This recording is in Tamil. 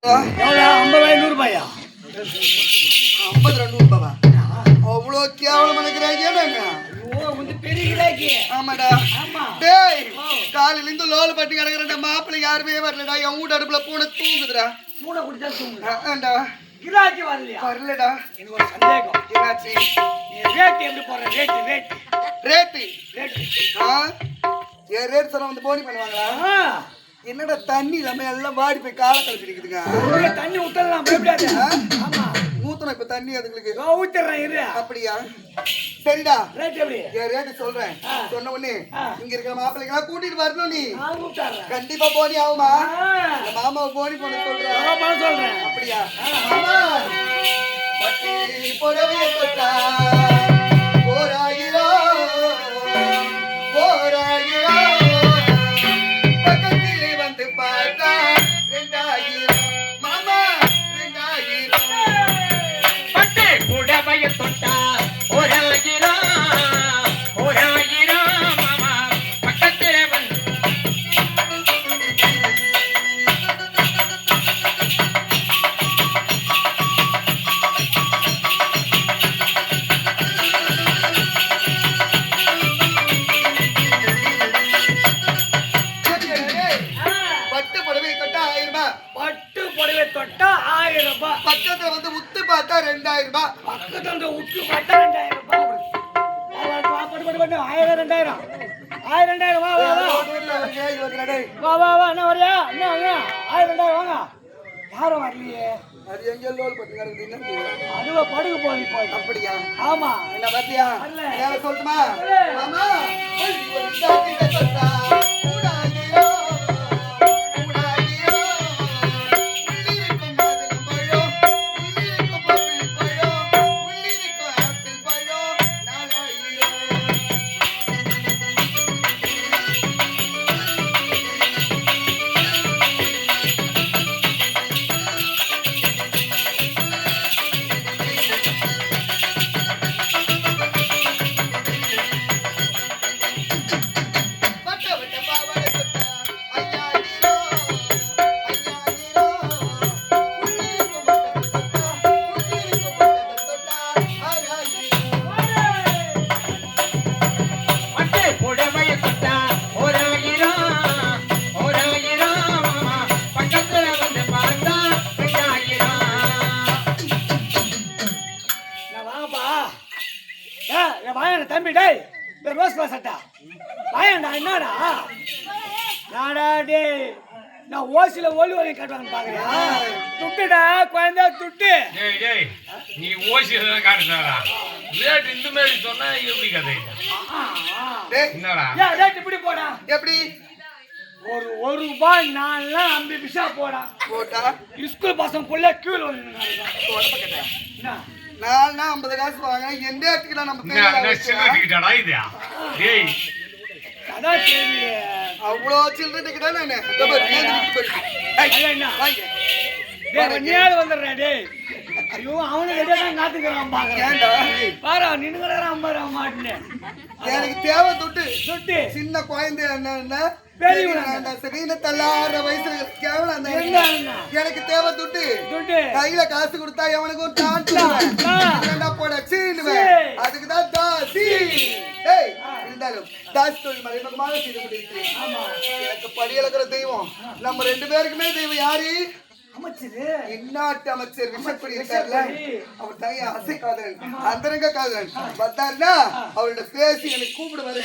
50 ரூபாயா? 52 ரூபாவா? அவ்வளோ கேவலம் நினைக்கிறாங்க. ஆமாடா. டேய் காலையில இருந்து லோல் பட்டி கிடக்குறா மாப்பிள்ளை யாருமே வரலடா. என் வீட்டு அடுப்புல பூனை தூங்குதுடா. பூனை குடிச்சா தூங்குடா. கிராக்கி வரலடா. எனக்கு ஒரு சந்தேகம். என்னாச்சு? நீ ரேட் எப்படி போற? ரேட் ஏன் ரேட் சொன்னா வந்து போனி பண்ணுவாங்களா? என்னடா தண்ணி இல்லாம எல்லாம் வாடி போய் காலை கழிச்சிருக்குதுங்க. தண்ணி ஊத்தலாம் பயப்படாத. ஆமா ஊத்தணும் இப்ப தண்ணி அதுங்களுக்கு ஊத்துறேன் இரு. அப்படியா? சரிடா. ரேட் எப்படி? ஏன் ரேட் சொல்றேன். சொன்ன உடனே இங்க இருக்கிற மாப்பிள்ளைங்களா கூட்டிட்டு வரணும். நீ கண்டிப்பா போனி ஆகுமா? மாமாவை போனி பண்ண சொல்றேன். அப்படியா? பட்டி புடவை தொட்டா போராயிரோ பக்கத்திலே வந்து பார்த்தா 2000 மாமா 2000 பட்டு புடவைய தொட்டா போராயிரோ மாமா பக்கத்திலே வந்து தொட்டா 1000 ரூபாய். பக்கத்துல வந்து உத்து பார்த்தா 2000 ரூபாய். பக்கத்துல வந்து உத்து பார்த்தா 2000 ரூபாய். 1000 2000 1000 வா வா வா என்ன வரியா? என்ன 1000 வாங்க. யாரும் வரலையே. அது எங்க லோல் பத்தி கிடக்குது. அதுவா படுகு போய். அப்படியா? ஆமா. என்ன பத்தியா? ஏன் சொல்லட்டுமா? மாமா தம்பி டேய் ரோஸ் சட்டா வாயண்டா. என்னடா நாடா டேய் நான் ஓசில ஒளி காட்டுவாங்க பாக்குறியா? துட்டுடா குழந்தை துட்டு. நீ ஓசில காட்டுறாரா? ரேட் இந்த மாதிரி சொன்னா எப்படி கதை? என்னடா ரேட் இப்படி போடா. எப்படி? ஒரு ரூபாய் 4 பிசா போடா. போட்டா ஸ்கூல் பசங்க புள்ள கியூல வந்து என்ன 50 காசு வாங்க. எந்த இடத்துக்கு நம்ம சில்லறைடா இது? டேய் அதான் சரி. அவ்வளோ சில்லறை டிக்கெட்டா நானு வந்துடுறேன். டேய் ஐயோ அவனுக்கு எதாவது நாத்துக்கிறான் பாக்குறேன். பாரு நின்னுக்கிறான் பாரு மாட்டுன்னு. எனக்கு தேவை துட்டு. துட்டு சின்ன குழந்தை என்ன பெரியவங்க சரின்னு தள்ளாடுற வயசுல கேவலம். எனக்கு தேவை துட்டு. கையில காசு கொடுத்தா எவனுக்கும் போட சீனுவேன். அதுக்குதான் தாசி. இருந்தாலும் தாசி தொழில் மறைமுகமாக செய்து கொண்டிருக்கிறேன். எனக்கு படி இழக்கிற தெய்வம் நம்ம 2 பேருக்குமே தெய்வம் யாரு? இந்நாட்டு அமைச்சர் விசப்படி இருக்கார்ல, அவர் தான் அசை காதலன், அந்தரங்க காதலன். வந்தாருன்னா அவரோட பேசி எனக்கு கூப்பிடுவாரு.